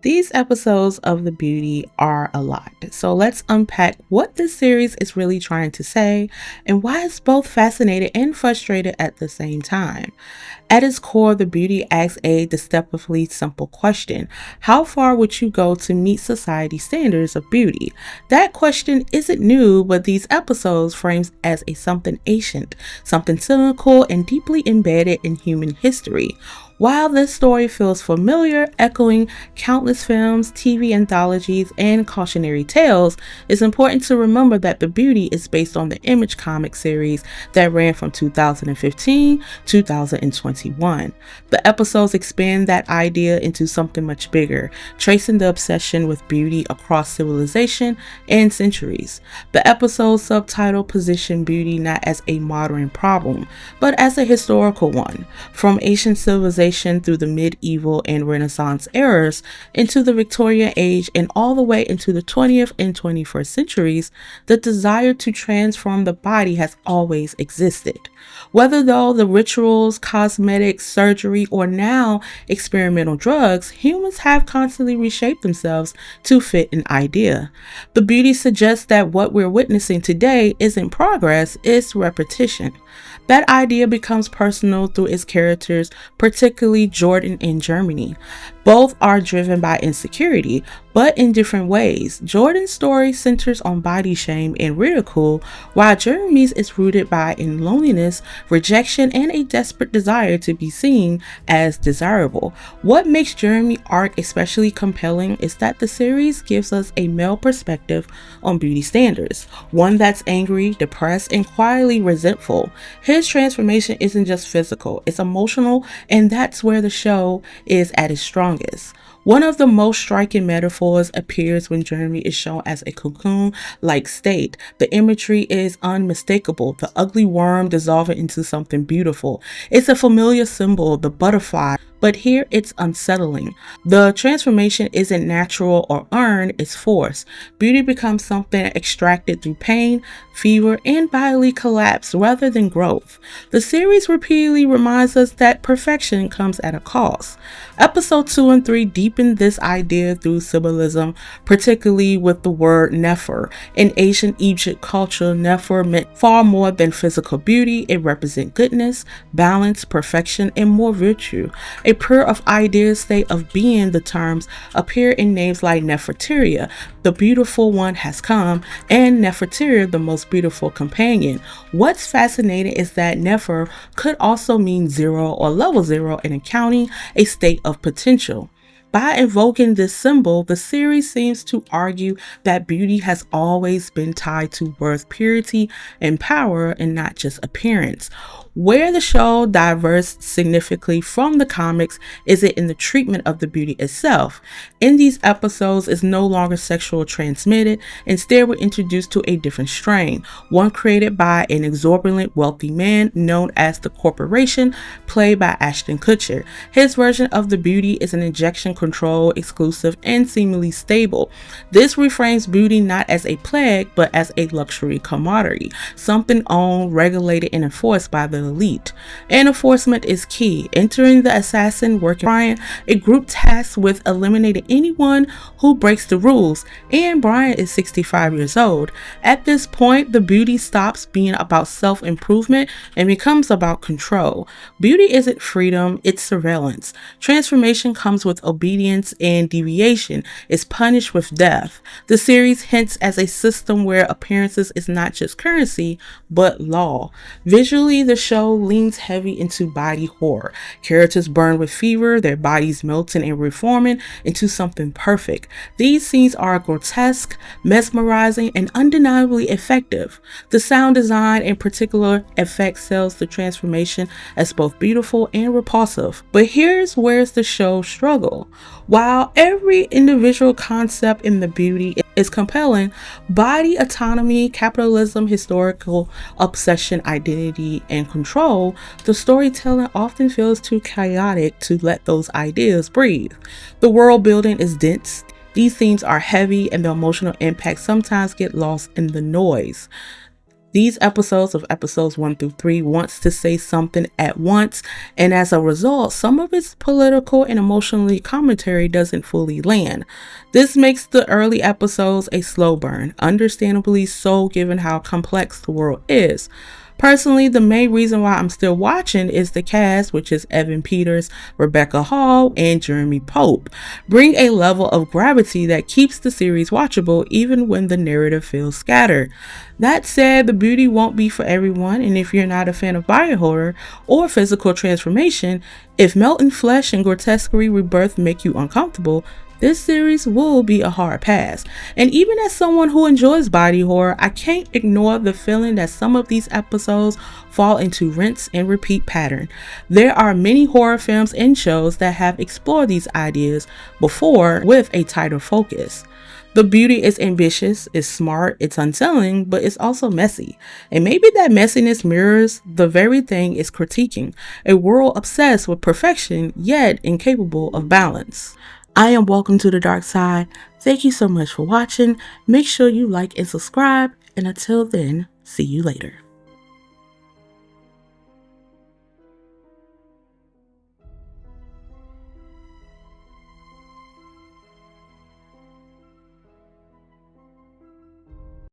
These episodes of The Beauty are a lot, so let's unpack what this series is really trying to say and why it's both fascinating and frustrated at the same time. At its core, The Beauty asks a deceptively simple question: how far would you go to meet society's standards of beauty? That question isn't new, but these episodes frames as a something ancient, something cynical, and deeply embedded in human history. While this story feels familiar, echoing countless films, TV anthologies, and cautionary tales, it's important to remember that The Beauty is based on the Image comic series that ran from 2015 to 2021. The episodes expand that idea into something much bigger, tracing the obsession with beauty across civilization and centuries. The episode subtitle position beauty not as a modern problem, but as a historical one, from ancient civilization through the medieval and Renaissance eras into the Victorian age and all the way into the 20th and 21st centuries. The desire to transform the body has always existed. Whether though the rituals, cosmetics, surgery, or now experimental drugs, humans have constantly reshaped themselves to fit an idea. The Beauty suggests that what we're witnessing today isn't progress, it's repetition. That idea becomes personal through its characters, particularly Jordan and Germany. Both are driven by insecurity, but in different ways. Jordan's story centers on body shame and ridicule, while Jeremy's is rooted in loneliness, rejection, and a desperate desire to be seen as desirable. What makes Jeremy's arc especially compelling is that the series gives us a male perspective on beauty standards, one that's angry, depressed, and quietly resentful. His transformation isn't just physical, it's emotional, and that's where the show is at its strongest. One of the most striking metaphors appears when Jeremy is shown as a cocoon-like state. The imagery is unmistakable, the ugly worm dissolving into something beautiful. It's a familiar symbol, the butterfly, but here it's unsettling. The transformation isn't natural or earned, it's forced. Beauty becomes something extracted through pain, fever, and bodily collapse rather than growth. The series repeatedly reminds us that perfection comes at a cost. Episode 2 and 3 deepen this idea through symbolism, particularly with the word Nefer. In ancient Egypt culture, Nefer meant far more than physical beauty. It represents goodness, balance, perfection, and more virtue. A pair of ideas state of being. The terms appear in names like Nefertiria, the beautiful one has come, and Nefertiri, the most beautiful companion. What's fascinating is that Nefer could also mean zero or level zero in accounting, a state of potential. By invoking this symbol, the series seems to argue that beauty has always been tied to worth, purity, and power, and not just appearance. Where the show diverges significantly from the comics is it in the treatment of the beauty itself. In these episodes, it's no longer sexual transmitted. Instead, we're introduced to a different strain, one created by an exorbitant wealthy man known as the Corporation, played by Ashton Kutcher. His version of the beauty is an injection control, exclusive, and seemingly stable. This reframes beauty not as a plague, but as a luxury commodity, something owned, regulated, and enforced by the elite. And enforcement is key. Entering the assassin working Brian, a group tasked with eliminating anyone who breaks the rules, and Brian is 65 years old. At this point, the beauty stops being about self-improvement and becomes about control. Beauty isn't freedom, it's surveillance. Transformation comes with obedience, and deviation is punished with death. The series hints as a system where appearances is not just currency, but law. Visually, the show leans heavy into body horror. Characters burn with fever, their bodies melting and reforming into something perfect. These scenes are grotesque, mesmerizing, and undeniably effective. The sound design in particular effect sells the transformation as both beautiful and repulsive. But here's where the show struggles. While every individual concept in the beauty is compelling, body autonomy, capitalism, historical obsession, identity, and control, the storytelling often feels too chaotic to let those ideas breathe. The world building is dense, these themes are heavy, and the emotional impact sometimes get lost in the noise. These episodes of episodes 1 through 3 wants to say something at once, and as a result, some of its political and emotionally commentary doesn't fully land. This makes the early episodes a slow burn, understandably so given how complex the world is. Personally, the main reason why I'm still watching is the cast, which is Evan Peters, Rebecca Hall, and Jeremy Pope, bring a level of gravity that keeps the series watchable even when the narrative feels scattered. That said, the beauty won't be for everyone, and if you're not a fan of body horror or physical transformation, if melting flesh and grotesquerie rebirth make you uncomfortable, this series will be a hard pass. And even as someone who enjoys body horror, I can't ignore the feeling that some of these episodes fall into rinse and repeat pattern. There are many horror films and shows that have explored these ideas before with a tighter focus. The beauty is ambitious, it's smart, it's unsettling, but it's also messy. And maybe that messiness mirrors the very thing it's critiquing, a world obsessed with perfection yet incapable of balance. I am Welcome to the Dark Side. Thank you so much for watching. Make sure you like and subscribe. And until then, see you later.